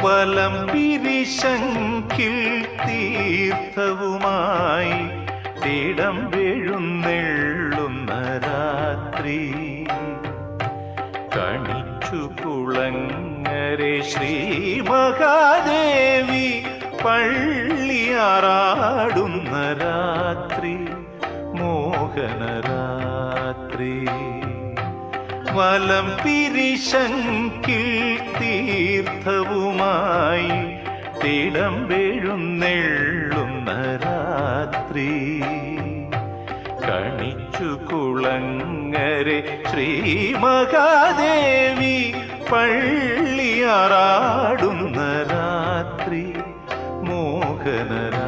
വലം പിരിശങ്കിൽ തീർത്ഥവുമായി തീടം വീഴുന്നെള്ളുന്ന രാത്രി കണിച്ചു കുളങ്ങരെ ശ്രീ മഹാദേവി പള്ളിയാറാടുന്ന രാത്രി മോഹനരാത്രി വലം പിരിശങ്കിൽ തീർത്ഥവുമായി തീടം വീഴുന്നെള്ളുന്ന രാത്ടി കണിച്ചു കുളങ്ങരെ ശ്രീ മഹാദേവി പള്ളിയാറാടുന്ന രാത്രി മോഹനരാത്രി.